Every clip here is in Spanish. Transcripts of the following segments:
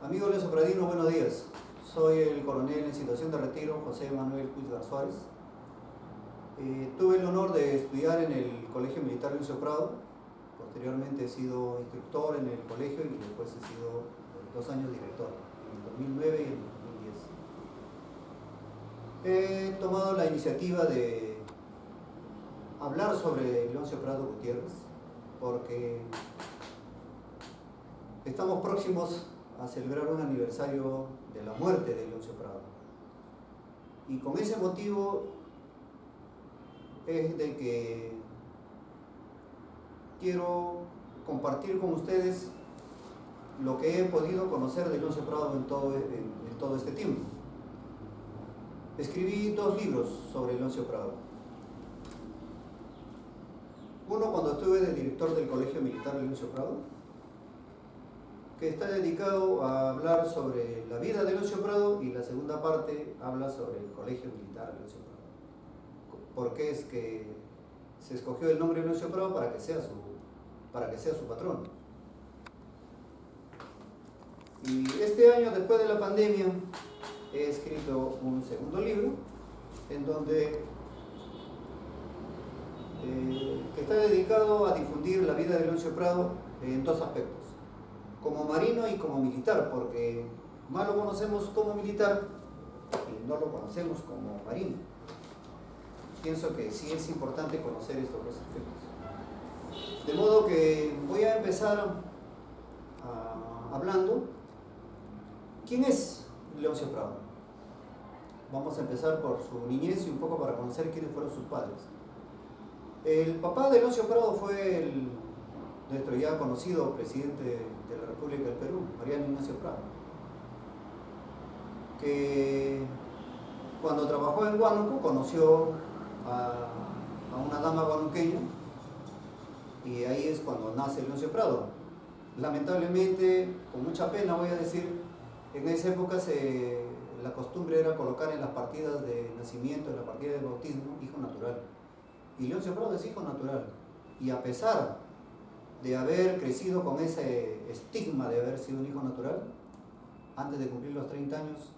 Amigo Leoncio Pradino, buenos días. Soy el coronel en situación de retiro, José Manuel Cuizgar Suárez. Tuve el honor de estudiar en el Colegio Militar Leoncio Prado. Posteriormente he sido instructor en el colegio y después he sido 2 años director, en el 2009 y en el 2010. He tomado la iniciativa de hablar sobre Leoncio Prado Gutiérrez porque estamos próximos a celebrar un aniversario de la muerte de Leoncio Prado. Y con ese motivo es de que quiero compartir con ustedes lo que he podido conocer de Leoncio Prado en todo este tiempo. Escribí 2 libros sobre Leoncio Prado. Uno cuando estuve de director del Colegio Militar Leoncio Prado, que está dedicado a hablar sobre la vida de Leoncio Prado, y la segunda parte habla sobre el Colegio Militar Leoncio Prado. ¿Por qué es que se escogió el nombre de Leoncio Prado? Para que sea su patrón. Y este año, después de la pandemia, he escrito un segundo libro en donde que está dedicado a difundir la vida de Leoncio Prado en 2 aspectos: como marino y como militar, porque más lo conocemos como militar y no lo conocemos como marino. Pienso que sí es importante conocer estos 2 aspectos. De modo que voy a empezar hablando. ¿Quién es Leoncio Prado? Vamos a empezar por su niñez y un poco para conocer quiénes fueron sus padres. El papá de Leoncio Prado fue nuestro ya conocido presidente de la República del Perú, Mariano Ignacio Prado, que cuando trabajó en Huánuco conoció a una dama huanuqueña, y ahí es cuando nace Leoncio Prado. Lamentablemente, con mucha pena voy a decir, en esa época la costumbre era colocar en las partidas de nacimiento, en la partida de bautismo, hijo natural. Y Leoncio Prado es hijo natural. Y a pesar de haber crecido con ese estigma de haber sido un hijo natural, antes de cumplir los 30 años,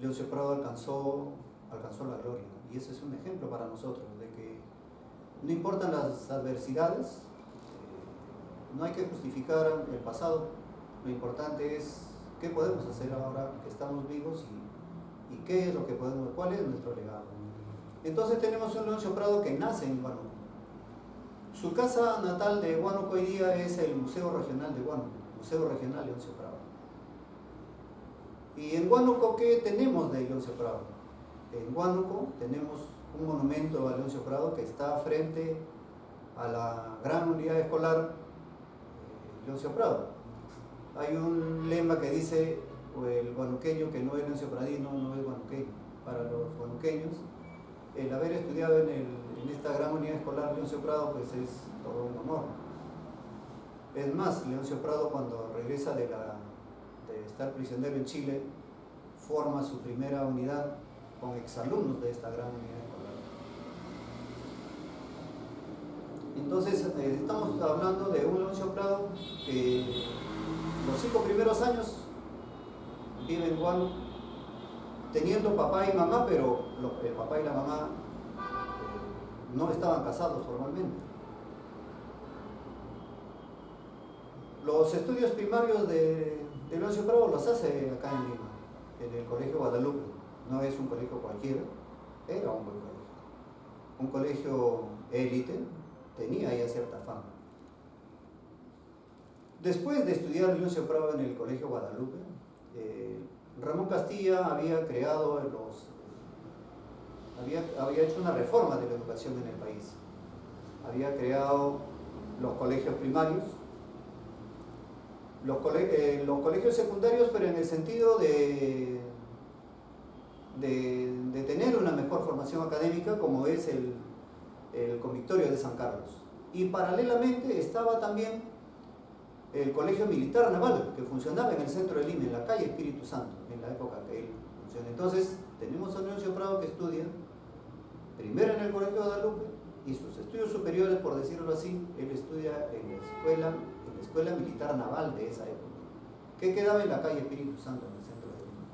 Leoncio Prado alcanzó la gloria. Y ese es un ejemplo para nosotros, de que no importan las adversidades, no hay que justificar el pasado, lo importante es qué podemos hacer ahora que estamos vivos y qué es lo que podemos, cuál es nuestro legado. Entonces tenemos un Leoncio Prado que nace en Huánuco. Su casa natal de Huánuco hoy día es el Museo Regional de Huánuco, Museo Regional Leoncio Prado. Y en Huánuco, ¿qué tenemos de Leoncio Prado? En Huánuco tenemos un monumento a Leoncio Prado que está frente a la gran unidad escolar Leoncio Prado. Hay un lema que dice: el huanuqueño que no es Leoncio Pradino no es huanuqueño. Para los huanuqueños, el haber estudiado en esta gran unidad escolar Leoncio Prado pues es todo un honor. Es más, Leoncio Prado, cuando regresa de estar prisionero en Chile, forma su primera unidad con exalumnos de esta gran unidad escolar. Entonces estamos hablando de un Leoncio Prado que los 5 primeros años vive en Huánuco, teniendo papá y mamá, pero el papá y la mamá no estaban casados formalmente. Los estudios primarios de Leoncio Prado los hace acá en Lima, en el Colegio Guadalupe. No es un colegio cualquiera, era un buen colegio. Un colegio élite, tenía ya cierta fama. Después de estudiar Leoncio Prado en el Colegio Guadalupe, Ramón Castilla había hecho una reforma de la educación en el país. Había creado los colegios primarios, los colegios secundarios, pero en el sentido de tener una mejor formación académica, como es el Convictorio de San Carlos. Y paralelamente estaba también el Colegio Militar Naval, que funcionaba en el centro de Lima, en la calle Espíritu Santo, en la época que él funciona. Entonces tenemos a Leoncio Prado que estudia primero en el Colegio Guadalupe, y sus estudios superiores, por decirlo así, él estudia en la escuela militar naval de esa época. que quedaba en la calle Espíritu Santo, en el centro de Lima.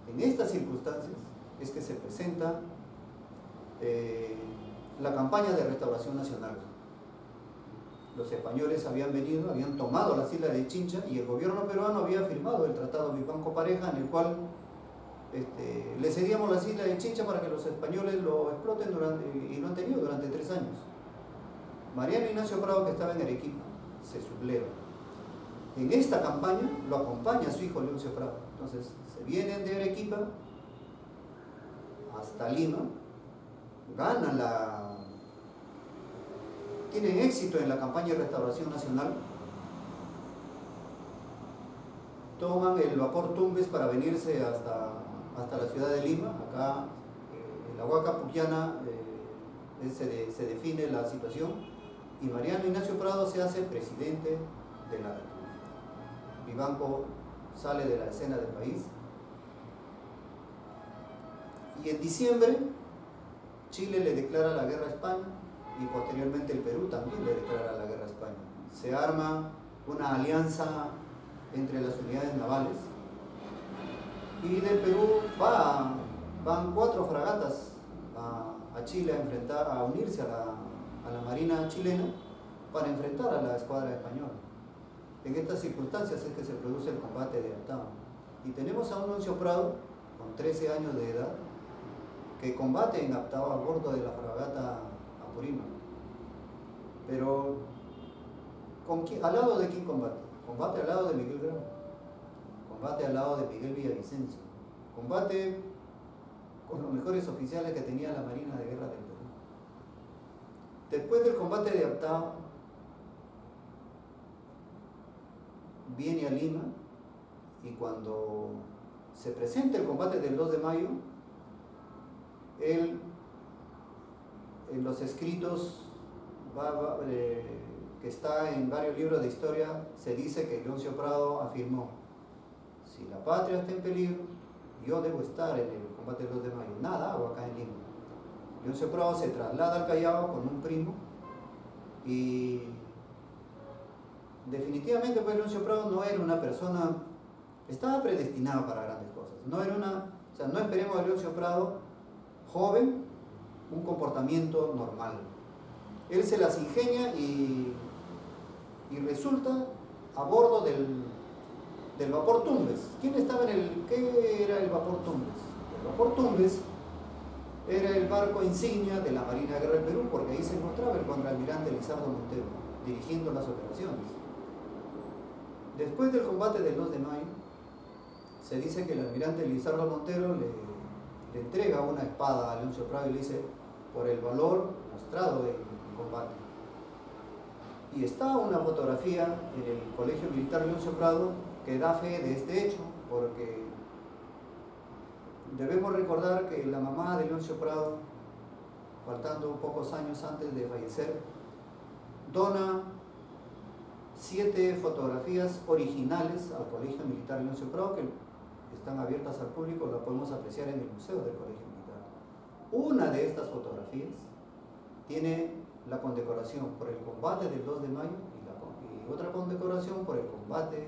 En estas circunstancias es que se presenta la campaña de restauración nacional. Los españoles habían venido, habían tomado las islas de Chincha y el gobierno peruano había firmado el Tratado Vivanco-Pareja, en el cual le cedíamos las islas de Chincha para que los españoles lo exploten y lo han tenido durante 3 años. Mariano Ignacio Prado, que estaba en Arequipa, se subleva. En esta campaña lo acompaña su hijo Leoncio Prado. Entonces se vienen de Arequipa hasta Lima, tienen éxito en la campaña de restauración nacional, toman el vapor Tumbes para venirse hasta la ciudad de Lima. Acá en la Huaca Puquiana se define la situación y Mariano Ignacio Prado se hace presidente de la República. Vivanco sale de la escena del país y en diciembre Chile le declara la guerra a España y posteriormente el Perú también le declara la guerra a España. Se arma una alianza entre las unidades navales y del Perú van 4 fragatas a Chile a unirse a la marina chilena para enfrentar a la escuadra española. En estas circunstancias es que se produce el combate de Aptao y tenemos a un Leoncio Prado con 13 años de edad que combate en Aptao a bordo de la fragata Apurímac. Pero ¿al lado de quién combate? Combate al lado de Miguel Grau, combate al lado de Miguel Villavicencio, combate con los mejores oficiales que tenía la Marina de Guerra del Perú. Después del combate de Aptao, viene a Lima y cuando se presenta el combate del 2 de mayo, él en los escritos que está en varios libros de historia, se dice que Leoncio Prado afirmó: si la patria está en peligro, yo debo estar en el combate del 2 de mayo, nada hago acá en Lima. Leoncio Prado se traslada al Callao con un primo y definitivamente pues Leoncio Prado no era una persona, estaba predestinado para grandes cosas, no esperemos a Leoncio Prado joven un comportamiento normal. Él se las ingenia y resulta a bordo del vapor Tumbes. ¿Qué era el vapor Tumbes? El vapor Tumbes era el barco insignia de la Marina de Guerra del Perú, porque ahí se encontraba el contraalmirante Lizardo Montero dirigiendo las operaciones. Después del combate del 2 de mayo, se dice que el almirante Lizardo Montero le entrega una espada a Leoncio Prado y le dice: por el valor mostrado del combate. Y está una fotografía en el Colegio Militar Leoncio Prado que da fe de este hecho, porque debemos recordar que la mamá de Leoncio Prado, faltando pocos años antes de fallecer, dona 7 fotografías originales al Colegio Militar Leoncio Prado, que están abiertas al público, las podemos apreciar en el Museo del Colegio Militar. Una de estas fotografías tiene la condecoración por el combate del 2 de mayo y otra condecoración por el combate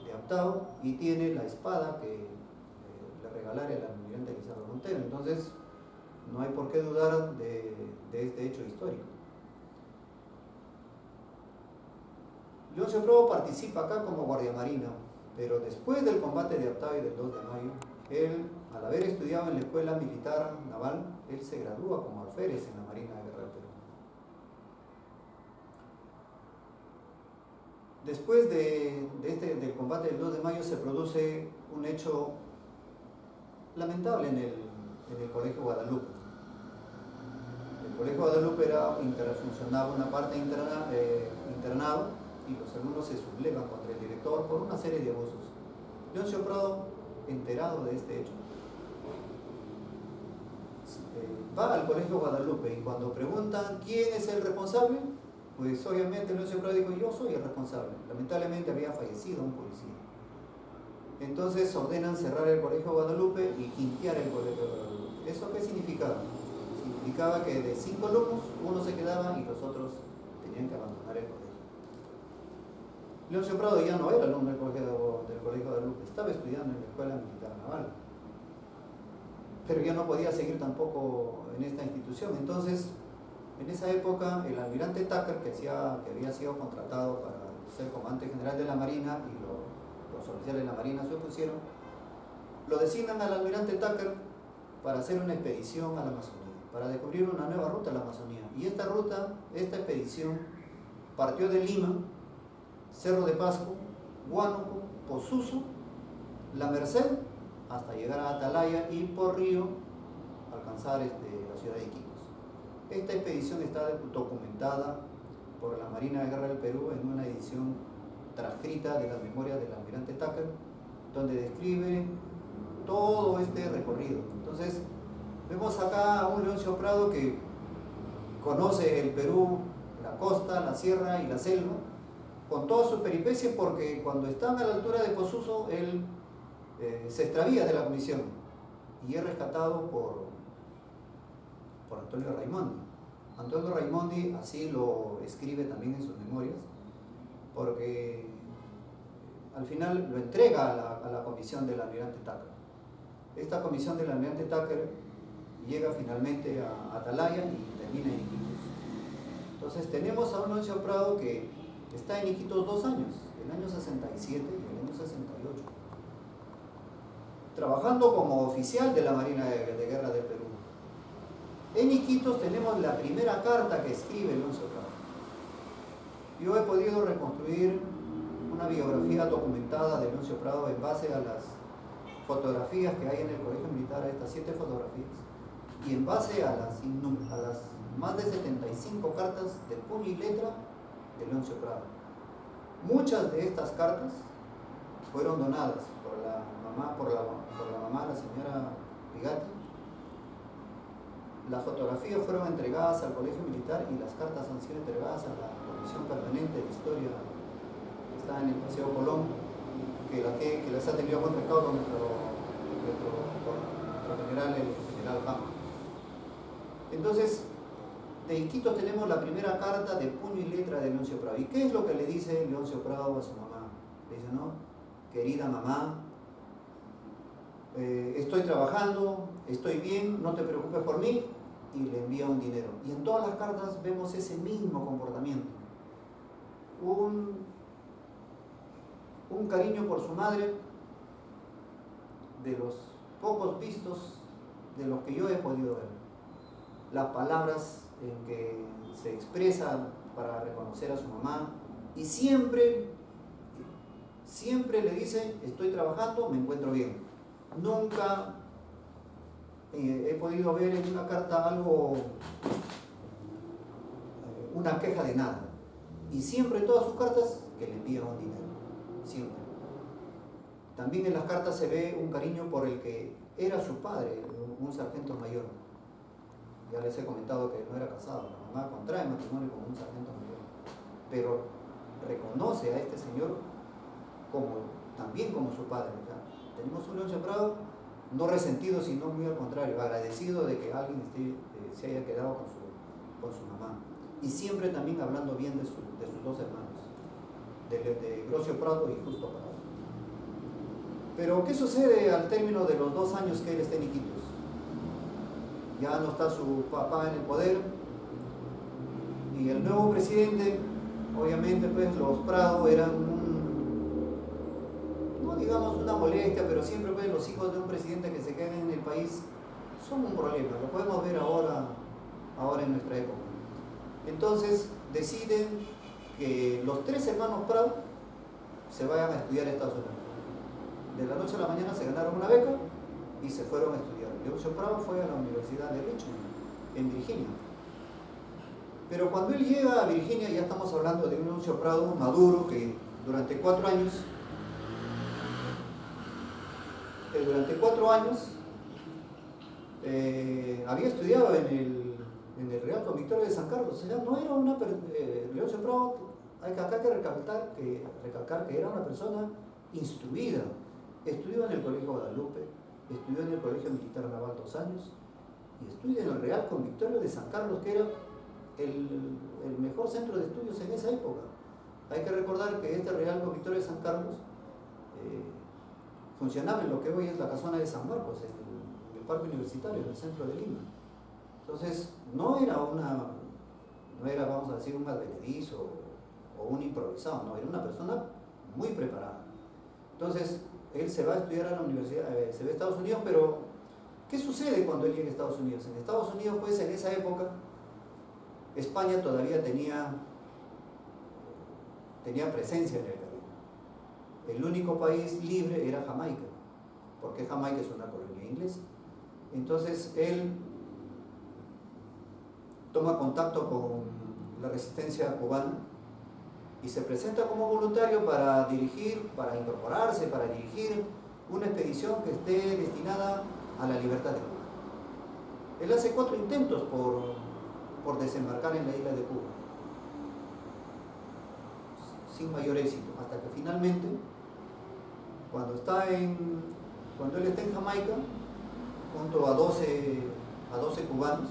de Aptao, y tiene la espada que le regalara el almirante Lizardo Montero. Entonces no hay por qué dudar de este hecho histórico. Leoncio Prado participa acá como guardiamarina, pero después del combate de Aptao y del 2 de mayo, él, al haber estudiado en la Escuela Militar Naval, él se gradúa como alférez en la Marina de Guerra del Perú. Después del combate del 2 de mayo se produce un hecho lamentable en el Colegio Guadalupe. El Colegio Guadalupe funcionaba una parte internado, y los alumnos se sublevan contra el director por una serie de abusos. Leoncio Prado, enterado de este hecho, va al Colegio Guadalupe, y cuando preguntan quién es el responsable, pues obviamente Leoncio Prado dijo: yo soy el responsable. Lamentablemente había fallecido un policía. Entonces ordenan cerrar el Colegio Guadalupe y quintear el Colegio Guadalupe. ¿Eso qué significaba? Significaba que de 5 alumnos, uno se quedaba y los otros tenían que abandonar el colegio. Leoncio Prado ya no era alumno del Colegio estudiando en la Escuela Militar Naval. Pero yo no podía seguir tampoco en esta institución. Entonces, en esa época, el almirante Tucker, que había sido contratado para ser comandante general de la Marina, y los oficiales de la Marina se opusieron, lo designan al almirante Tucker para hacer una expedición a la Amazonía, para descubrir una nueva ruta a la Amazonía. Y esta expedición, partió de Lima, Cerro de Pasco, Huánuco, Posuso, La Merced, hasta llegar a Atalaya y por río alcanzar la ciudad de Iquitos. Esta expedición está documentada por la Marina de Guerra del Perú en una edición transcrita de las memorias del almirante Tucker, donde describe todo este recorrido. Entonces, vemos acá a un Leoncio Prado que conoce el Perú, la costa, la sierra y la selva, con todas sus peripecias, porque cuando están a la altura de Posuso, él se extravía de la comisión y es rescatado por Antonio Raimondi. Antonio Raimondi así lo escribe también en sus memorias, porque al final lo entrega a la comisión del almirante Tucker. Esta comisión del almirante Tucker llega finalmente a Atalaya y termina en Iquitos. Entonces tenemos a un Leoncio Prado que está en Iquitos 2 años, el año 67 y el año 68, trabajando como oficial de la Marina de Guerra del Perú. En Iquitos tenemos la primera carta que escribe Leoncio Prado. Yo he podido reconstruir una biografía documentada de Leoncio Prado en base a las fotografías que hay en el Colegio Militar, a estas 7 fotografías, y en base a las más de 75 cartas de puño y letra de Leoncio Prado. Muchas de estas cartas fueron donadas por la mamá, la señora Bigatti. Las fotografías fueron entregadas al Colegio Militar y las cartas han sido entregadas a la Comisión Permanente de Historia que está en el Paseo Colón, que les ha tenido buen recaudo nuestro general, el general Jama. Entonces, de Iquitos tenemos la primera carta de puño y letra de Leoncio Prado. ¿Y qué es lo que le dice Leoncio Prado a su mamá? Le dice, no, querida mamá, estoy trabajando, estoy bien, no te preocupes por mí, y le envía un dinero. Y en todas las cartas vemos ese mismo comportamiento. Un cariño por su madre, de los pocos vistos de los que yo he podido ver. Las palabras en que se expresa para reconocer a su mamá, y siempre le dice, estoy trabajando, me encuentro bien. Nunca he podido ver en una carta una queja de nada. Y siempre en todas sus cartas que le envían un dinero. Siempre. También en las cartas se ve un cariño por el que era su padre, un sargento mayor. Ya les he comentado que no era casado, la mamá contrae matrimonio con un sargento mayor. Pero reconoce a este señor también como su padre. O sea, tenemos un Leoncio Prado no resentido, sino muy al contrario, agradecido de que alguien se haya quedado con su mamá. Y siempre también hablando bien de sus 2 hermanos, de Grosio Prado y Justo Prado. Pero, ¿qué sucede al término de los 2 años que él está en Iquitos? Ya no está su papá en el poder, y el nuevo presidente, obviamente, pues los Prado eran no digamos una molestia, pero siempre pues los hijos de un presidente que se quedan en el país son un problema. Lo podemos ver ahora en nuestra época. Entonces deciden que los 3 hermanos Prado se vayan a estudiar a Estados Unidos. De la noche a la mañana se ganaron una beca y se fueron a estudiar. Leoncio Prado fue a la Universidad de Richmond, en Virginia. Pero cuando él llega a Virginia, ya estamos hablando de un Leoncio Prado maduro que durante 4 años había estudiado en el Real Convictorio de San Carlos. O sea, no era Leoncio Prado, hay que recalcar que era una persona instruida. Estudió en el Colegio Guadalupe, estudió en el Colegio Militar Naval 2 años y estudia en el Real Convictorio de San Carlos, que era el mejor centro de estudios en esa época. Hay que recordar que este Real Convictorio de San Carlos funcionaba en lo que hoy es la casona de San Marcos, en el Parque Universitario, en el centro de Lima. Entonces, no era, vamos a decir, un advenedizo o un improvisado, no, era una persona muy preparada. Entonces, él se va a estudiar a la universidad, se va a Estados Unidos, pero ¿qué sucede cuando él llega a Estados Unidos? En Estados Unidos, pues, en esa época, España todavía tenía presencia en el Caribe. El único país libre era Jamaica, porque Jamaica es una colonia inglesa. Entonces él toma contacto con la resistencia cubana y se presenta como voluntario para incorporarse, para dirigir una expedición que esté destinada a la libertad de Cuba. Él hace 4 intentos por desembarcar en la isla de Cuba, sin mayor éxito, hasta que finalmente, cuando él está en Jamaica, junto a 12 cubanos,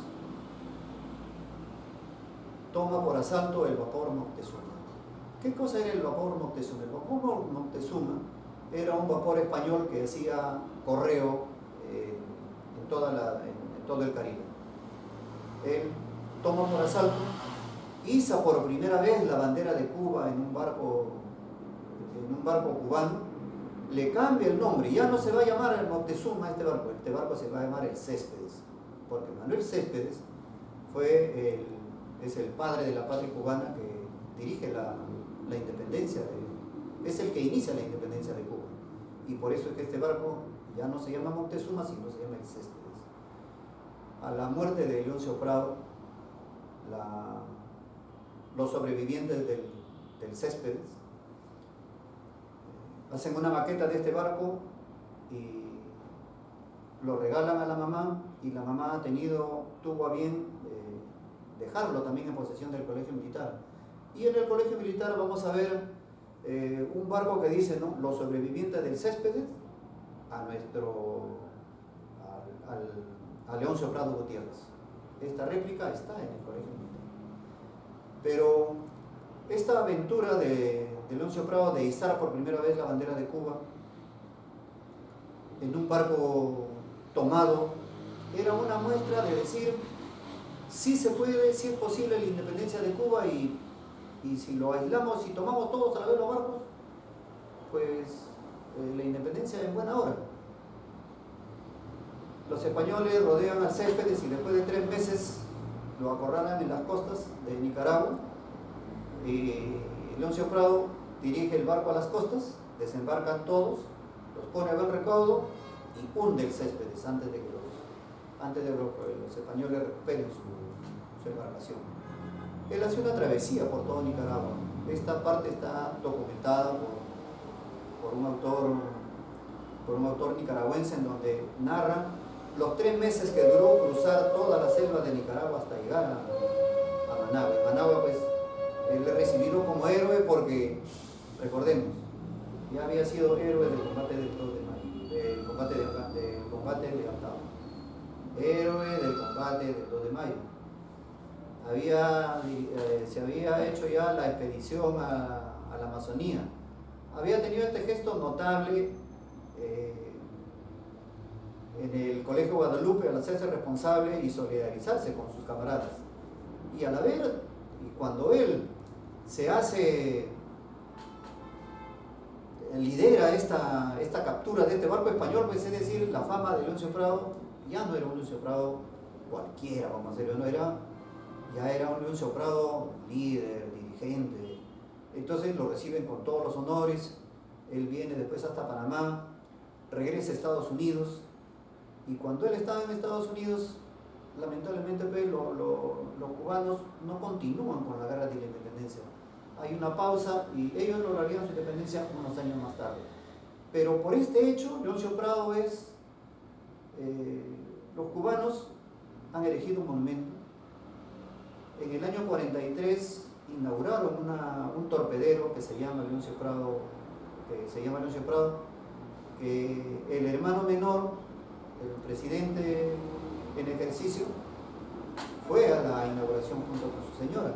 toma por asalto el vapor Moctezuma. ¿Qué cosa era el vapor Moctezuma? El vapor Moctezuma era un vapor español que hacía correo en todo el Caribe. Él toma por asalto, iza por primera vez la bandera de Cuba en un barco cubano, le cambia el nombre, ya no se va a llamar el Moctezuma este barco se va a llamar el Céspedes, porque Manuel Céspedes es el padre de la patria cubana que dirige la independencia, es el que inicia la independencia de Cuba, y por eso es que este barco ya no se llama Moctezuma, sino se llama el Céspedes. A la muerte de Leoncio Prado, los sobrevivientes del Céspedes hacen una maqueta de este barco y lo regalan a la mamá, y la mamá tuvo a bien dejarlo también en posesión del colegio militar. Y en el colegio militar vamos a ver un barco que dice, ¿no?, los sobrevivientes del Céspedes a Leoncio Prado Gutiérrez. Esta réplica está en el colegio militar. Pero esta aventura de Leoncio Prado de izar por primera vez la bandera de Cuba en un barco tomado era una muestra de decir, sí se puede, sí es posible la independencia de Cuba, y si lo aislamos, si tomamos todos a la vez los barcos, pues la independencia en buena hora. Los españoles rodean al Céspedes y después de 3 meses lo acorralan en las costas de Nicaragua, y Leoncio Prado dirige el barco a las costas, desembarcan todos, los pone a buen recaudo y hunde el Céspedes antes de que los españoles recuperen su embarcación. Él hace una travesía por todo Nicaragua. Esta parte está documentada por un autor nicaragüense, en donde narra los 3 meses que duró cruzar toda la selva de Nicaragua hasta llegar a Managua. En Managua, pues, él es recibido como héroe porque, recordemos, ya había sido héroe del combate del 2 de mayo, del combate de Antao. Héroe del combate del 2 de mayo. Se había hecho ya la expedición a la Amazonía. Había tenido este gesto notable en el Colegio Guadalupe, al hacerse responsable y solidarizarse con sus camaradas. Y cuando él lidera esta captura de este barco español, pues es decir, la fama de Leoncio Prado ya no era un Leoncio Prado cualquiera, vamos a decirlo, ya era un Leoncio Prado líder, dirigente. Entonces lo reciben con todos los honores. Él viene después hasta Panamá, regresa a Estados Unidos, y cuando él estaba en Estados Unidos, lamentablemente pues, los cubanos no continúan con la guerra de la independencia. Hay una pausa y ellos lograrían su independencia unos años más tarde. Pero por este hecho, Leoncio Prado los cubanos han erigido un monumento. En el año 43 inauguraron un torpedero que se llama Leoncio Prado, que el hermano menor, el presidente en ejercicio, fue a la inauguración junto con su señora.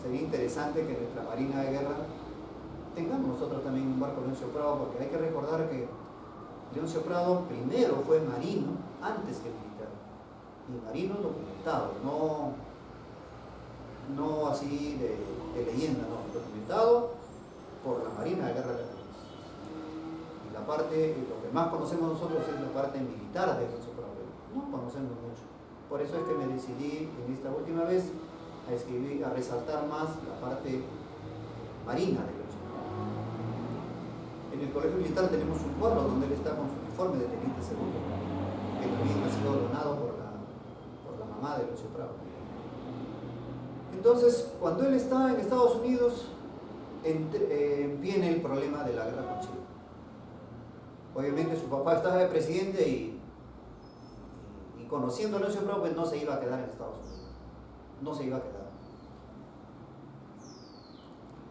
Sería interesante que nuestra Marina de Guerra tengamos nosotros también un barco Leoncio Prado, porque hay que recordar que Leoncio Prado primero fue marino antes que militar, y marino documentado, no así de leyenda, no, documentado por la Marina de Guerra de la Cruz. Y la parte, lo que más conocemos nosotros es la parte militar de Leoncio Prado, no conocemos mucho. Por eso es que me decidí en esta última vez a escribir, a resaltar más la parte marina de Leoncio Prado. En el Colegio Militar tenemos un cuadro donde él está con su uniforme de teniente segundo, que también ha sido donado por la mamá de Leoncio Prado. Entonces, cuando él está en Estados Unidos, viene el problema de la guerra con Chile. Obviamente su papá estaba de presidente y conociendo a Leoncio Prado, pues no se iba a quedar en Estados Unidos. No se iba a quedar.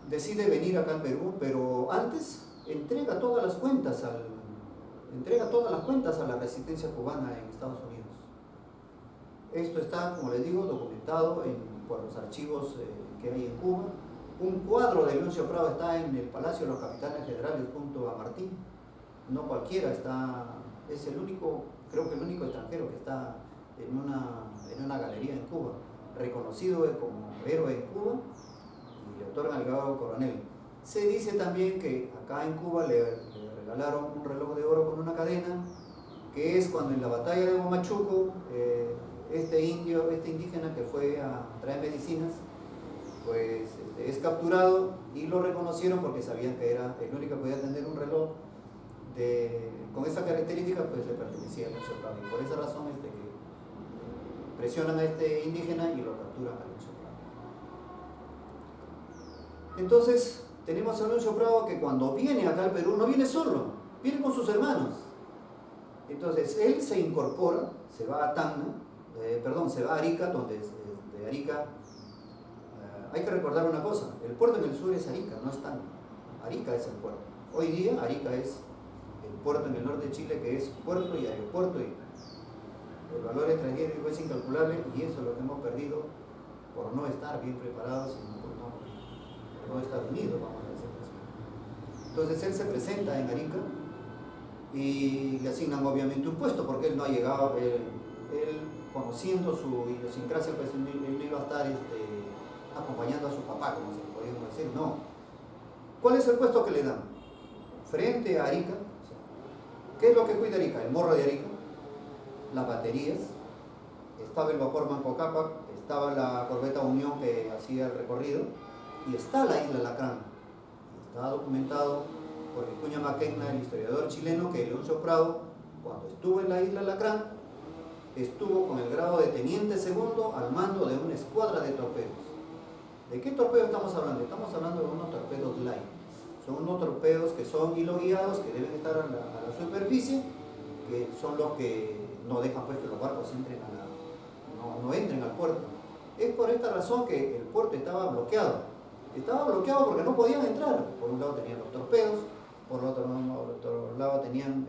Decide venir acá al Perú, pero antes entrega todas las cuentas a la resistencia cubana en Estados Unidos. Esto está, como les digo, documentado por los archivos que hay en Cuba. Un cuadro de Leoncio Prado está en el Palacio de los Capitanes Generales junto a Martín. No cualquiera es el único, creo que el único extranjero que está en una galería en Cuba, reconocido como héroe en Cuba, y le otorgan el grado de coronel. Se dice también que acá en Cuba le regalaron un reloj de oro con una cadena, que es cuando en la batalla de Huamachuco, este indígena que fue a traer medicinas, pues es capturado y lo reconocieron porque sabían que era el único que podía tener un reloj con esa característica, pues le pertenecía a Leoncio Prado, y por esa razón que presionan a este indígena y lo capturan a Leoncio Prado. Entonces tenemos a Leoncio Prado que cuando viene acá al Perú no viene solo, viene con sus hermanos. Entonces él se incorpora, se va a se va a Arica, donde de Arica hay que recordar una cosa: el puerto en el sur es Arica, no es Tacna. Arica es el puerto. Hoy día Arica es el puerto en el norte de Chile, que es puerto y aeropuerto, y el valor estratégico es incalculable, y eso es lo que hemos perdido por no estar bien preparados y por no estar unidos, vamos a decirlo así. Entonces él se presenta en Arica y le asignan obviamente un puesto, porque él no ha llegado, él conociendo su idiosincrasia, pues él no iba a estar acompañando a su papá, como se podríamos decir, no. ¿Cuál es el puesto que le dan? Frente a Arica. ¿Qué es lo que cuida Arica? El morro de Arica, las baterías, estaba el vapor Manco Cápac, estaba la corbeta Unión que hacía el recorrido, y está la isla Lacrán. Está documentado por Vicuña Mackenna, el historiador chileno, que Leoncio Prado, cuando estuvo en la isla Lacrán, estuvo con el grado de teniente segundo al mando de una escuadra de torpedos. ¿De qué torpedos estamos hablando? Estamos hablando de unos torpedos light. Son unos torpedos que son hilo guiados, que deben estar a la superficie, que son los que no dejan pues que los barcos entren no entren al puerto. Es por esta razón que el puerto estaba bloqueado. Estaba bloqueado porque no podían entrar. Por un lado tenían los torpedos, por otro lado tenían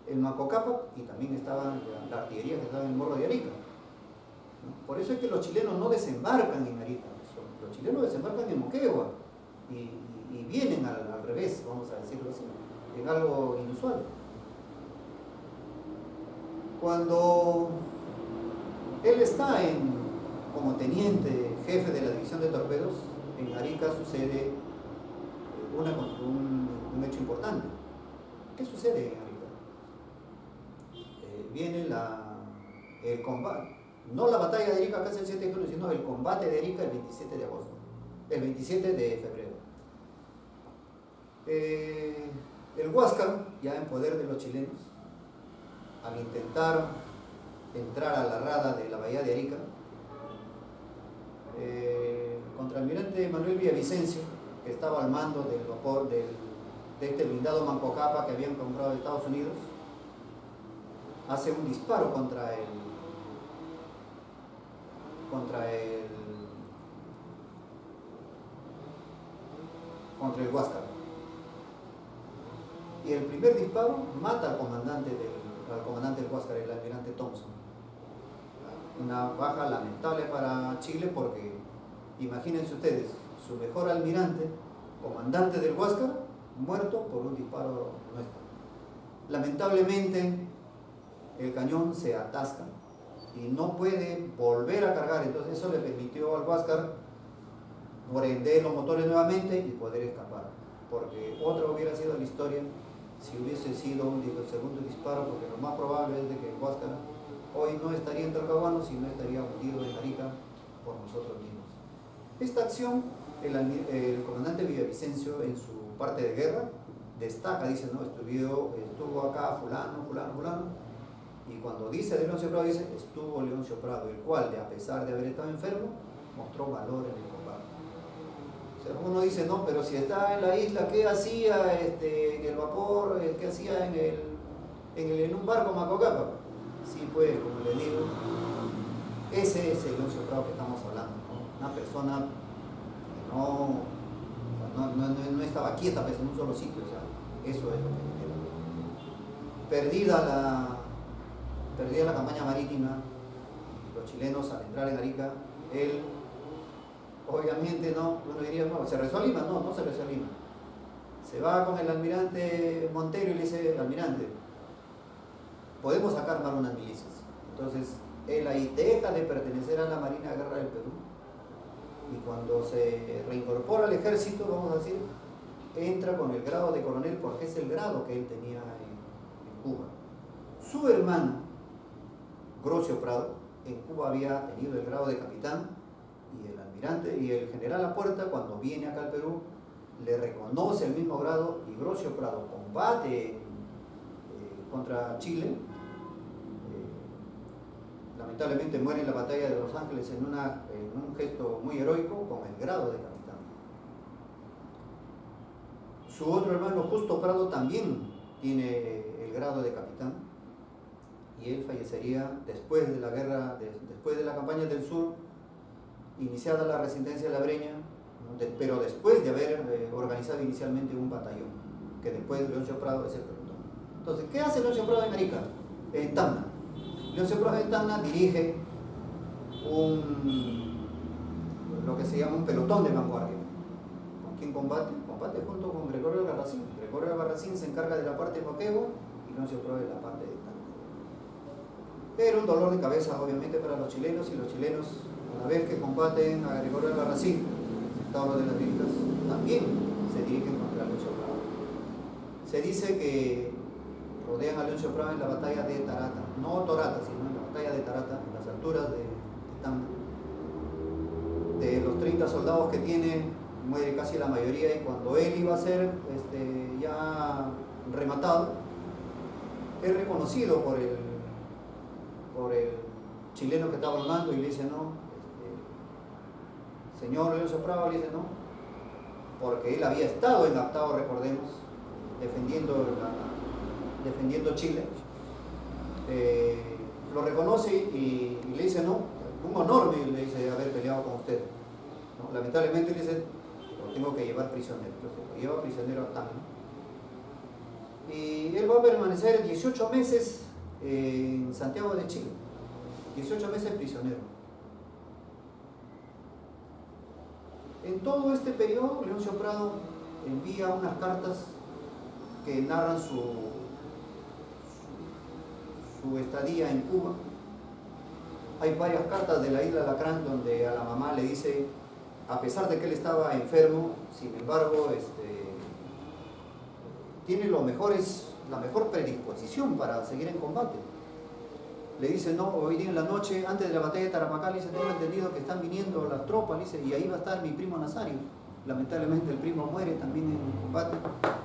el Manco Cápac, y también estaba la artillería que estaba en el morro de Arica. Por eso es que los chilenos no desembarcan en Arica. Los chilenos desembarcan en Moquegua y vienen al revés, vamos a decirlo así, en algo inusual. Cuando él está como teniente jefe de la división de torpedos, en Arica sucede un hecho importante. ¿Qué sucede en Arica? Viene el combate, no la batalla de Arica casi el 7 de julio, sino el combate de Arica el 27 de agosto, el 27 de febrero. El Huáscar, ya en poder de los chilenos, al intentar entrar a la rada de la bahía de Arica, contraalmirante Manuel Villavicencio, que estaba al mando del vapor de este blindado Manco Cápac que habían comprado de Estados Unidos, hace un disparo contra el Huáscar. Y el primer disparo mata al comandante del Huáscar, el almirante Thompson. Una baja lamentable para Chile, porque imagínense ustedes, su mejor almirante, comandante del Huáscar, muerto por un disparo nuestro. lamentablemente el cañón se atasca y no puede volver a cargar, entonces eso le permitió al Huáscar prender los motores nuevamente y poder escapar, porque otra hubiera sido la historia si hubiese sido el segundo disparo, porque lo más probable es de que el Huáscar hoy no estaría en Talcahuano, sino estaría hundido en Arica por nosotros mismos. Esta acción, el comandante Villavicencio en su parte de guerra destaca, dice, no, estuvo acá fulano, y cuando dice de Leoncio Prado, dice, estuvo Leoncio Prado, el cual, a pesar de haber estado enfermo, mostró valor en el combate. O sea, uno dice, no, pero si está en la isla, ¿qué hacía en el vapor? ¿Qué hacía en un barco Macocapa? Sí, pues, como le digo, ese es el Leoncio Prado que estamos hablando, ¿no? Una persona que no estaba quieta pues, en un solo sitio, o sea, eso es lo que genera. Perdida la campaña marítima, los chilenos al entrar en Arica, él, obviamente, uno diría, no, ¿se regresó a Lima? No, no se regresó a Lima. Se va con el almirante Montero y le dice, almirante, podemos acá armar unas milicias. Entonces, él ahí deja de pertenecer a la Marina de Guerra del Perú, y cuando se reincorpora al ejército, vamos a decir, entra con el grado de coronel, porque es el grado que él tenía en Cuba. Su hermano, Grocio Prado, en Cuba había tenido el grado de capitán, y el almirante y el general Lapuerta, cuando viene acá al Perú, le reconoce el mismo grado, y Grocio Prado combate contra Chile. Lamentablemente muere en la batalla de Los Ángeles en un gesto muy heroico con el grado de capitán. Su otro hermano, Justo Prado, también tiene el grado de capitán, y él fallecería después de la guerra, después de la campaña del sur, iniciada la resistencia de la Breña, pero después de haber organizado inicialmente un batallón, que después Leoncio Prado es el pelotón. Entonces, ¿qué hace Leoncio Prado en Arica? En Tacna. Leoncio Prado en Tacna dirige lo que se llama un pelotón de vanguardia. ¿Con quién combate? Combate junto con Gregorio Albarracín. Gregorio Albarracín se encarga de la parte de Moquegua y Leoncio Prado de la parte de Tacna. Era un dolor de cabeza, obviamente, para los chilenos, y los chilenos, una vez que combaten a Gregorio Albarracín, el Centauro de las Vilcas, también se dirigen contra Leoncio Prado. Se dice que rodean a Leoncio Prado en la batalla de Tarata, no Torata, sino en la batalla de Tarata, en las alturas de Tacna. De los 30 soldados que tiene, muere casi la mayoría, y cuando él iba a ser ya rematado, es reconocido por el chileno que estaba al mando, y le dice, no, señor Leoncio Prado, le dice, no, porque él había estado en Aptao, recordemos, defendiendo Chile. Lo reconoce y le dice, no, un honor, le dice, haber peleado con usted. ¿No? Lamentablemente le dice, lo tengo que llevar prisionero. Entonces lo lleva prisionero a Tacna. Y él va a permanecer 18 meses en Santiago de Chile. 18 meses prisionero. En todo este periodo, Leoncio Prado envía unas cartas que narran su estadía en Cuba. Hay varias cartas de la isla Lacrán donde a la mamá le dice, a pesar de que él estaba enfermo, sin embargo, tiene la mejor predisposición para seguir en combate. Le dice, no, hoy día en la noche, antes de la batalla de Tarapacá, le dice, tengo entendido que están viniendo las tropas, le dice, y ahí va a estar mi primo Nazario. Lamentablemente el primo muere también en el combate,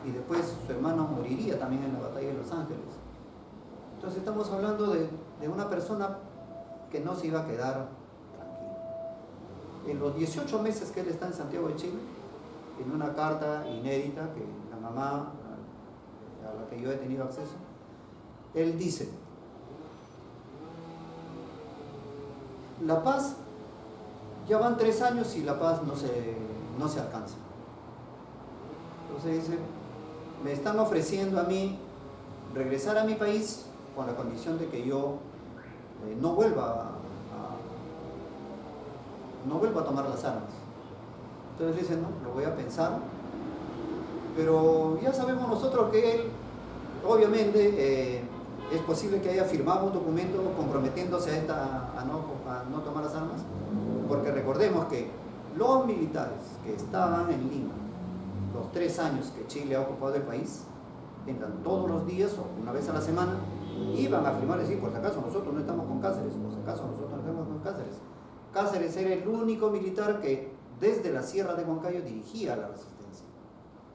y después su hermano moriría también en la batalla de Los Ángeles. Entonces estamos hablando de una persona que no se iba a quedar tranquila. En los 18 meses que él está en Santiago de Chile, en una carta inédita que la mamá, a la que yo he tenido acceso, él dice, la paz, ya van 3 años y la paz no se alcanza. Entonces dice, me están ofreciendo a mí regresar a mi país con la condición de que yo no vuelva a tomar las armas. Entonces le dicen, no, lo voy a pensar, pero ya sabemos nosotros que él obviamente es posible que haya firmado un documento comprometiéndose a no tomar las armas, porque recordemos que los militares que estaban en Lima los 3 años que Chile ha ocupado el país, entran todos los días o una vez a la semana, iban a firmar y decir, por si acaso nosotros no estamos con Cáceres, por si acaso nosotros no estamos con Cáceres. Cáceres era el único militar que desde la Sierra de Huancayo dirigía la resistencia.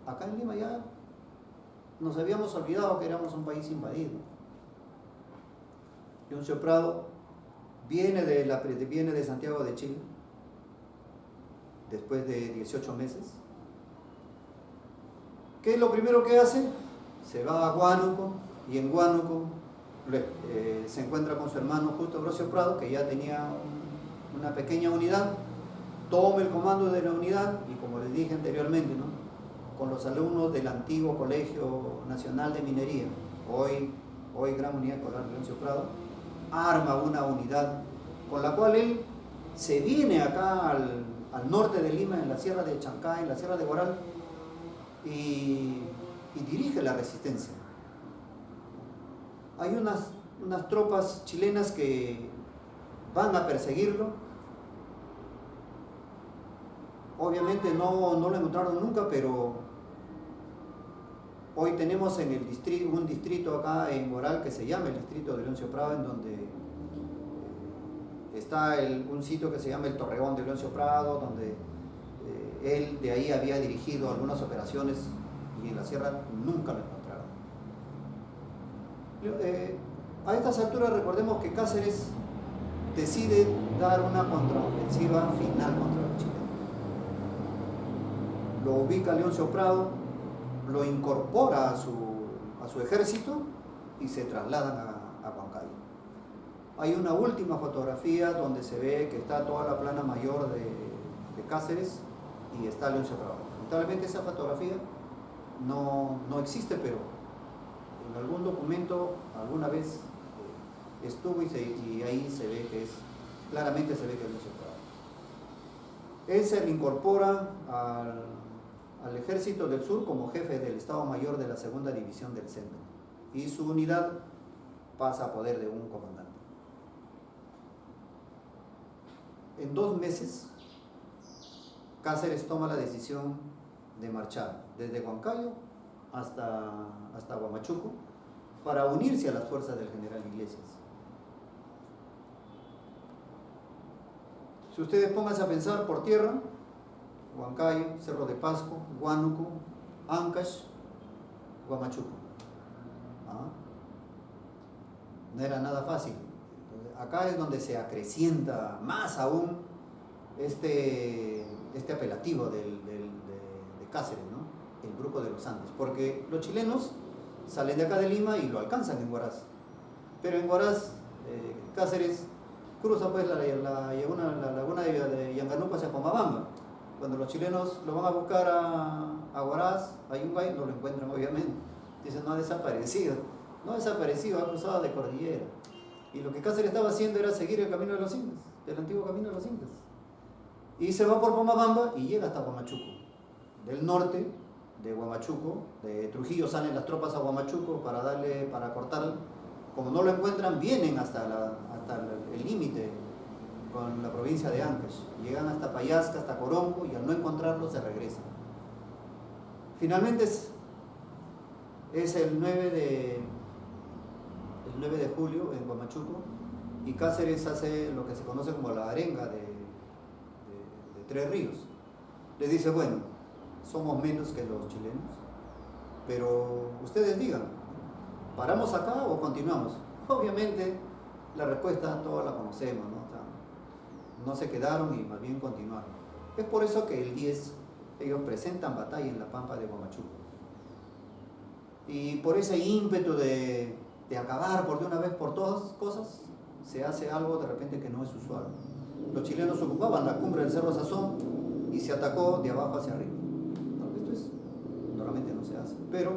Acá en Lima ya nos habíamos olvidado que éramos un país invadido. Leoncio Prado viene de Santiago de Chile después de 18 meses. ¿Qué es lo primero que hace? Se va a Huánuco, y en Huánuco se encuentra con su hermano Justo Ambrosio Prado, que ya tenía una pequeña unidad, toma el comando de la unidad y, como les dije anteriormente, ¿no?, con los alumnos del antiguo Colegio Nacional de Minería, hoy Gran Unidad Escolar Leoncio Prado, arma una unidad con la cual él se viene acá al norte de Lima, en la Sierra de Chancay, en la Sierra de Guaral, y dirige la resistencia. Hay unas tropas chilenas que van a perseguirlo. Obviamente no lo encontraron nunca, pero hoy tenemos en el distrito, un distrito acá en Guaral que se llama el distrito de Leoncio Prado, en donde está un sitio que se llama el Torreón de Leoncio Prado, donde él de ahí había dirigido algunas operaciones y en la sierra nunca lo encontraron. A estas alturas recordemos que Cáceres decide dar una contraofensiva final contra los chilenos. Lo ubica Leoncio Prado, lo incorpora a su ejército y se trasladan a Huancayo. Hay una última fotografía donde se ve que está toda la plana mayor de Cáceres y está Leoncio Prado. Lamentablemente esa fotografía no existe, pero en algún documento alguna vez estuvo y ahí se ve que claramente se ve que es Leoncio Prado. Él se reincorpora al Ejército del Sur como jefe del Estado Mayor de la Segunda División del Centro, y su unidad pasa a poder de un comandante. En 2 meses, Cáceres toma la decisión de marchar desde Huancayo hasta Huamachuco para unirse a las fuerzas del general Iglesias. Si ustedes pónganse a pensar por tierra, Huancayo, Cerro de Pasco, Huánuco, Ancash, Huamachuco. No era nada fácil. Acá es donde se acrecienta más aún este apelativo de Cáceres, ¿no?, el Bruco de los Andes, porque los chilenos salen de acá de Lima y lo alcanzan en Huaraz, pero en Huaraz Cáceres cruza pues la laguna de Yanganuco hacia Pomabamba. Cuando los chilenos lo van a buscar a Huaraz, a Yungay, no lo encuentran obviamente. Dicen, no ha desaparecido, ha cruzado de cordillera. Y lo que Cáceres estaba haciendo era seguir el camino de los incas, el antiguo camino de los incas. Y se va por Pomabamba y llega hasta Huamachuco. Del norte de Huamachuco, de Trujillo, salen las tropas a Huamachuco para cortarlo. Como no lo encuentran, vienen hasta el límite con la provincia de Ancash. Llegan hasta Payasca, hasta Corongo, y al no encontrarlo se regresan. Finalmente es el 9 de julio en Huamachuco, y Cáceres hace lo que se conoce como la arenga de 3 ríos. Le dice, bueno, somos menos que los chilenos, pero ustedes digan, ¿paramos acá o continuamos? Obviamente la respuesta todos la conocemos, ¿no? O sea, no se quedaron y más bien continuaron. Es por eso que el 10 ellos presentan batalla en la pampa de Huamachuco. Y por ese ímpetu de acabar por de una vez por todas cosas, se hace algo de repente que no es usual. Los chilenos ocupaban la cumbre del Cerro Sazón y se atacó de abajo hacia arriba. Esto normalmente no se hace, pero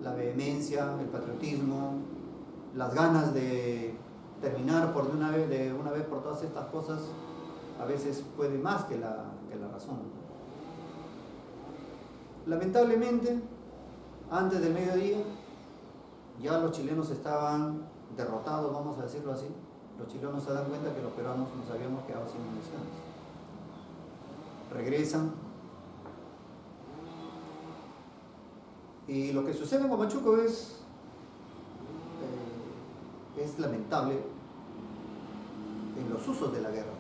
la vehemencia, el patriotismo, las ganas de terminar por de una vez por todas estas cosas, a veces puede más que la razón. Lamentablemente, antes del mediodía, ya los chilenos estaban derrotados, vamos a decirlo así. Los chilenos se dan cuenta que los peruanos nos habíamos quedado sin municiones. Regresan. Y lo que sucede en Huamachuco es lamentable en los usos de la guerra.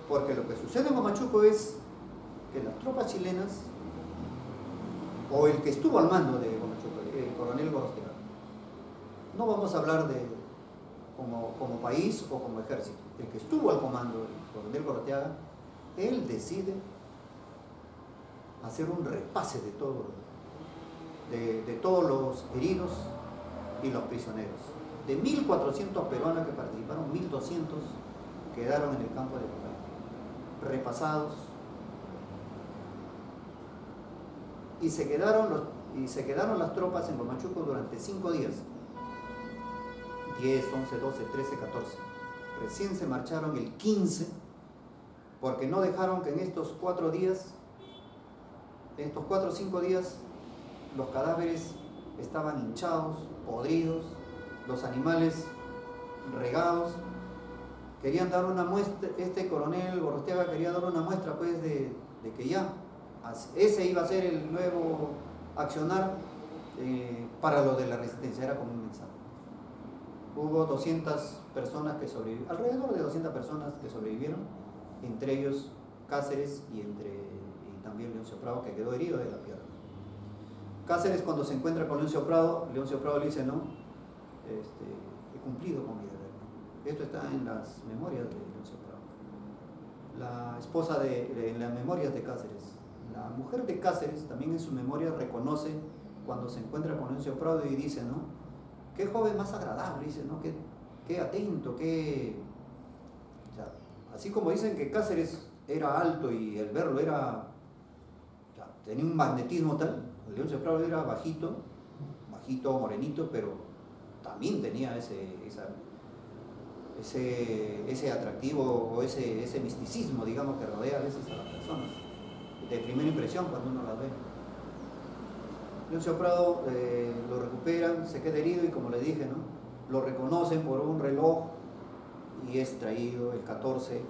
Porque lo que sucede en Huamachuco es que las tropas chilenas, o el que estuvo al mando de Huamachuco, el coronel Gorostiaga, no vamos a hablar de como país o como ejército, el que estuvo al comando, el coronel Gorostiaga, él decide hacer un repase de todos los heridos y los prisioneros. De 1.400 peruanos que participaron, 1.200 quedaron en el campo de batalla, repasados, y se quedaron las tropas en Huamachuco durante 5 días, 10, 11, 12, 13, 14. Recién se marcharon el 15, porque no dejaron que en estos 4 o 5 días, los cadáveres estaban hinchados, podridos, los animales regados. Querían dar una muestra, este coronel Gorostiaga quería dar una muestra pues de que ya ese iba a ser el nuevo accionar para lo de la resistencia, era como un mensaje. Hubo 200 personas que sobrevivieron, alrededor de 200 personas que sobrevivieron, entre ellos Cáceres y también Leoncio Prado, que quedó herido de la pierna. Cáceres, cuando se encuentra con Leoncio Prado le dice: no, he cumplido con mi deber. Esto está en las memorias de Leoncio Prado. La esposa en las memorias de Cáceres. La mujer de Cáceres también en su memoria reconoce cuando se encuentra con Leoncio Prado y dice: ¿no? Qué joven más agradable, dice, ¿no? Qué atento, O sea, así como dicen que Cáceres era alto y el verlo tenía un magnetismo tal, Leoncio Prado era bajito, morenito, pero también tenía ese atractivo o ese misticismo, digamos, que rodea a veces a las personas, de primera impresión cuando uno las ve. Leoncio Prado lo recuperan, se queda herido y, como le dije, ¿no? Lo reconocen por un reloj y es traído el 14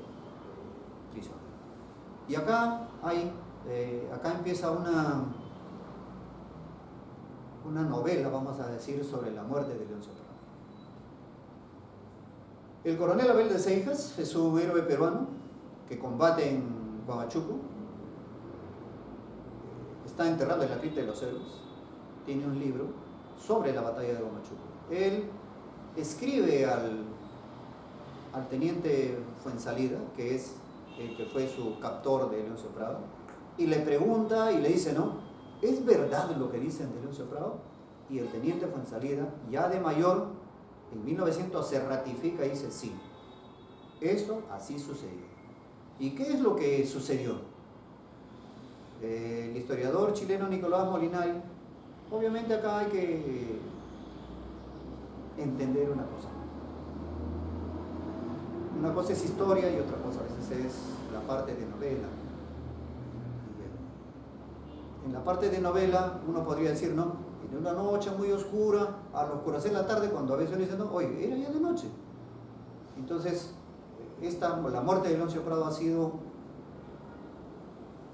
prisionero. Y acá empieza una novela, vamos a decir, sobre la muerte de Leoncio Prado. El coronel Abel de Seijas es un héroe peruano que combate en Huamachuco. Está enterrado en la cripta de los héroes. Tiene un libro sobre la batalla de Huamachuco. Él escribe al teniente Fuensalida, que es el que fue su captor de Leoncio Prado, y le pregunta y le dice: ¿no? ¿Es verdad lo que dicen de Leoncio Prado? Y el teniente Fuensalida, ya de mayor, en 1900 se ratifica y dice: sí, eso así sucedió. ¿Y qué es lo que sucedió? El historiador chileno Nicolás Molinari, obviamente acá hay que entender una cosa. Una cosa es historia y otra cosa a veces es la parte de novela. En la parte de novela uno podría decir: no, en una noche muy oscura, al oscurecer la tarde, cuando a veces uno dice: no, oye, era ya de noche. Entonces, la muerte de Leoncio Prado ha sido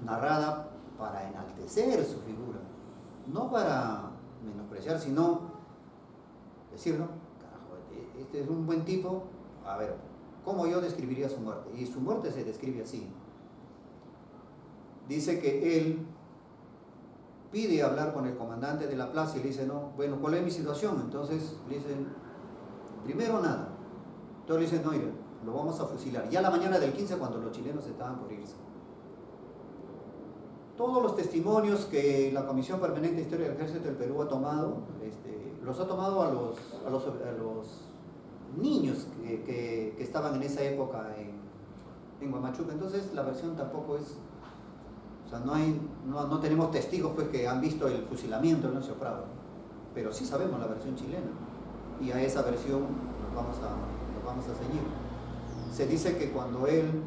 narrada para enaltecer su figura, no para menospreciar, sino decir: no, carajo, este es un buen tipo, a ver, ¿cómo yo describiría su muerte? Y su muerte se describe así. Dice que él pide hablar con el comandante de la plaza y le dice: no, bueno, ¿cuál es mi situación? Entonces le dicen: primero nada. Entonces le dicen: no, mire, lo vamos a fusilar. Ya la mañana del 15, cuando los chilenos estaban por irse. Todos los testimonios que la Comisión Permanente de Historia del Ejército del Perú ha tomado, los ha tomado a los niños que estaban en esa época en Huamachuco. Entonces la versión tampoco es... O sea, no tenemos testigos pues, que han visto el fusilamiento de Leoncio Prado, pero sí sabemos la versión chilena, y a esa versión nos vamos a ceñir. Se dice que cuando él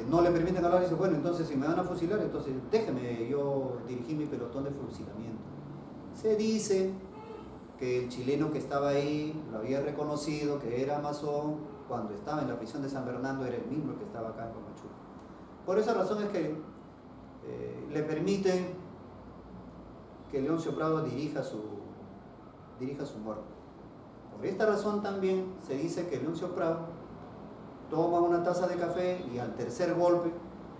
no le permiten hablar, dice: bueno, entonces si me van a fusilar, entonces déjeme yo dirigir mi pelotón de fusilamiento. Se dice que el chileno que estaba ahí lo había reconocido, que era masón, cuando estaba en la prisión de San Bernardo era el mismo que estaba acá en Huamachuco. Por esa razón es que le permite que Leoncio Prado dirija su muerte. Por esta razón también se dice que Leoncio Prado toma una taza de café y al tercer golpe,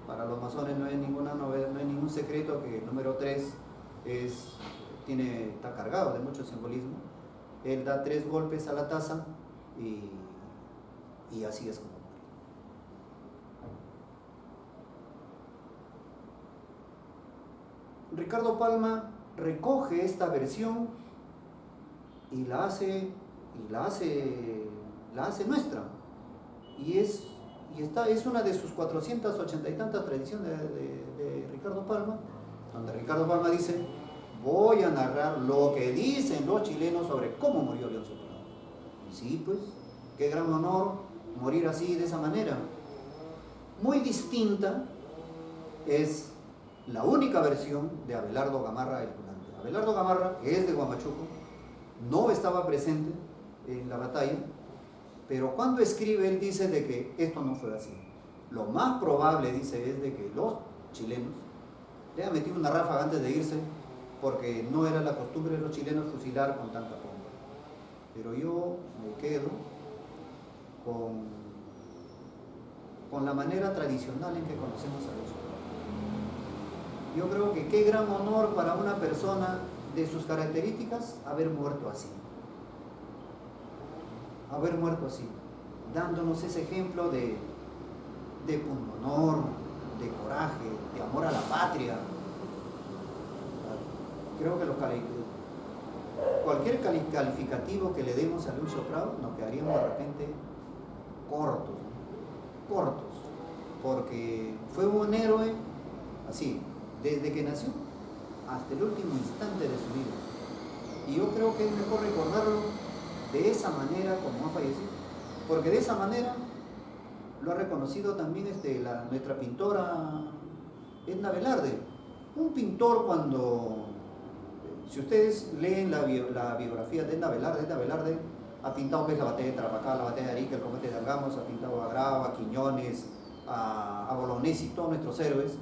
para los masones no es ninguna novedad, no es ningún secreto que el número 3 está cargado de mucho simbolismo. Él da 3 golpes a la taza y así es como muere. Ricardo Palma recoge esta versión y la hace nuestra. Es una de sus 480 y tantas tradiciones de Ricardo Palma, donde Ricardo Palma dice: voy a narrar lo que dicen los chilenos sobre cómo murió Leoncio Prado. Y sí, pues, qué gran honor morir así, de esa manera. Muy distinta es la única versión de Abelardo Gamarra el Tunante. Abelardo Gamarra, que es de Huamachuco, no estaba presente en la batalla, pero cuando escribe él dice de que esto no fue así. Lo más probable, dice, es de que los chilenos le han metido una ráfaga antes de irse, porque no era la costumbre de los chilenos fusilar con tanta pompa. Pero yo me quedo con la manera tradicional en que conocemos a los chilenos. Yo creo que qué gran honor para una persona de sus características haber muerto así, dándonos ese ejemplo de pundonor, de coraje, de amor a la patria. Creo que cualquier calificativo que le demos a Leoncio Prado nos quedaríamos de repente cortos, porque fue un héroe así, desde que nació hasta el último instante de su vida. Y yo creo que es mejor recordarlo de esa manera como ha fallecido, porque de esa manera lo ha reconocido también nuestra pintora Edna Velarde. Un pintor, si ustedes leen la biografía de Edna Velarde ha pintado la batalla de Tarapacá, la batalla de Arica, el combate de Angamos, ha pintado a Grau, a Quiñones, a Bolognesi, todos nuestros héroes.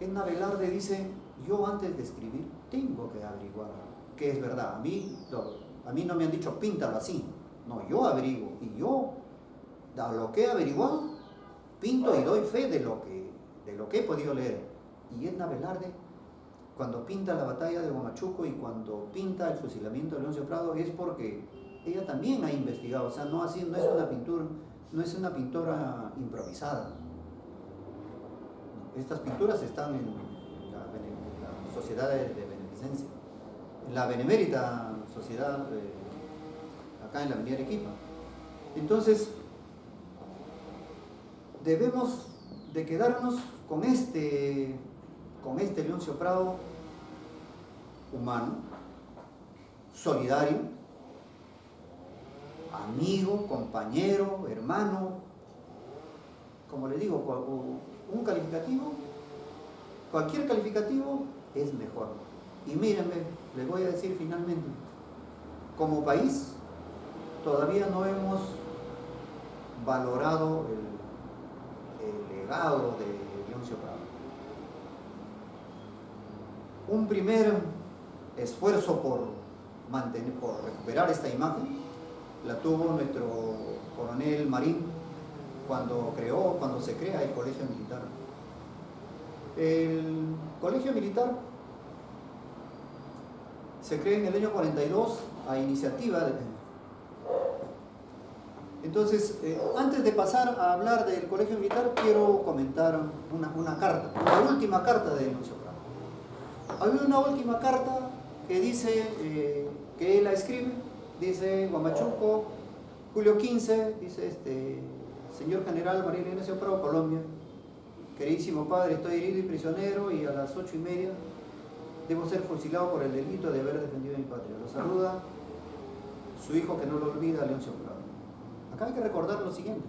Edna Velarde dice: yo antes de escribir tengo que averiguar qué es verdad. A mí no me han dicho píntalo así, no, yo averiguo, y yo a lo que he averiguado pinto y doy fe de lo que he podido leer. Y Edna Velarde, cuando pinta la batalla de Huamachuco y cuando pinta el fusilamiento de Leoncio Prado, es porque ella también ha investigado. O sea, no es una pintura improvisada. Estas pinturas están en la Sociedad de Beneficencia, en la Benemérita Sociedad acá en la Avenida Arequipa. Entonces, debemos de quedarnos con este Leoncio Prado humano, solidario, amigo, compañero, hermano, como le digo, un calificativo, cualquier calificativo es mejor. Y mírenme, les voy a decir finalmente, como país todavía no hemos valorado el legado de Leoncio Prado. Un primer esfuerzo por recuperar esta imagen la tuvo nuestro coronel Marín cuando se crea el Colegio Militar. El Colegio Militar se crea en el año 42 a iniciativa de... Entonces, antes de pasar a hablar del Colegio Militar, quiero comentar una carta, la última carta de Leoncio Prado. Había una última carta que dice, que él la escribe, dice: Huamachuco, julio 15, dice señor general María Leoncio Prado, Colombia. Queridísimo padre, estoy herido y prisionero y a las 8:30 debo ser fusilado por el delito de haber defendido a mi patria. Lo saluda su hijo que no lo olvida, Leoncio Prado. Acá hay que recordar lo siguiente: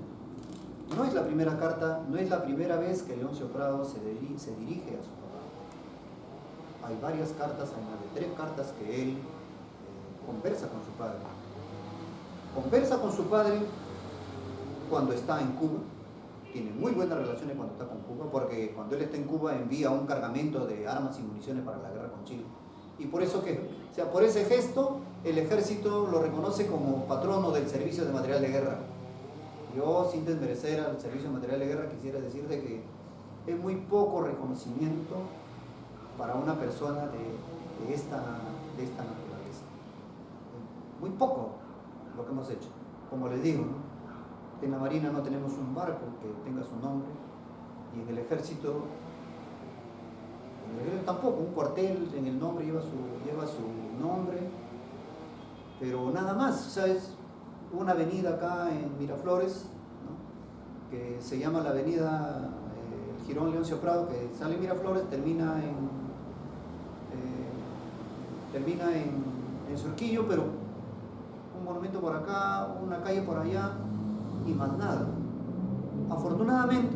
no es la primera carta, no es la primera vez que Leoncio Prado se dirige a su papá. Hay varias cartas, hay más de 3 cartas que él conversa con su padre. Conversa con su padre cuando está en Cuba. Tiene muy buenas relaciones cuando está con Cuba, porque cuando él está en Cuba envía un cargamento de armas y municiones para la guerra con Chile. Y por eso por ese gesto, el ejército lo reconoce como patrono del servicio de material de guerra. Yo, sin desmerecer al servicio de material de guerra, quisiera decirte que es muy poco reconocimiento para una persona de esta naturaleza. Muy poco lo que hemos hecho. Como les digo, ¿no? En la Marina no tenemos un barco que tenga su nombre, y en el ejército tampoco, un cuartel en el nombre lleva su nombre, pero nada más. O sea, es una avenida acá en Miraflores, ¿no?, que se llama la avenida el Jirón Leoncio Prado, que sale en Miraflores, termina en Surquillo, pero un monumento por acá, una calle por allá y más nada. Afortunadamente,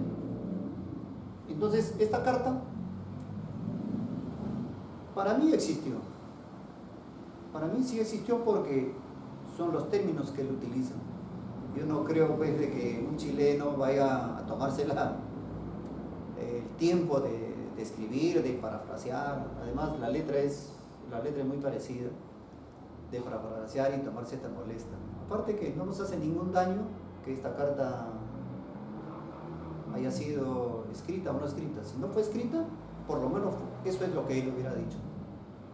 entonces esta carta para mí existió. Para mí sí existió porque son los términos que él utiliza. Yo no creo pues de que un chileno vaya a tomarse el tiempo de escribir, de parafrasear. Además la letra es muy parecida, de parafrasear y tomarse esta molesta. Aparte que no nos hace ningún daño que esta carta haya sido escrita o no escrita. Si no fue escrita, por lo menos eso es lo que él hubiera dicho,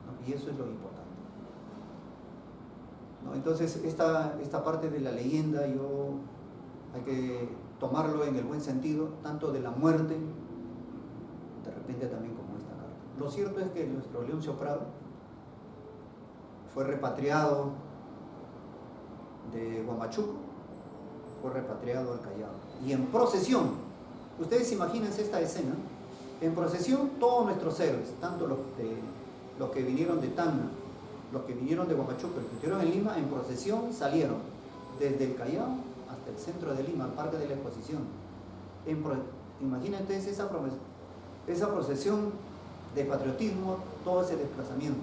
¿no? Y eso es lo importante, ¿no? Entonces esta parte de la leyenda hay que tomarlo en el buen sentido, tanto de la muerte, de repente también como esta carta. Lo cierto es que nuestro Leoncio Prado fue repatriado de Huamachuco, fue repatriado al Callao, y en procesión, ustedes imagínense esta escena, en procesión todos nuestros héroes, tanto los que vinieron de Tacna, los que vinieron de Huamachuco, los que estuvieron en Lima, en procesión salieron desde el Callao hasta el centro de Lima, al Parque de la Exposición. Imagínense esa procesión de patriotismo, todo ese desplazamiento,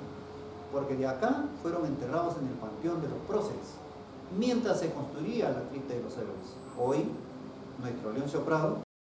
porque de acá fueron enterrados en el Panteón de los Próceres, mientras se construía la cripta de los héroes. Hoy, nuestro Leoncio Prado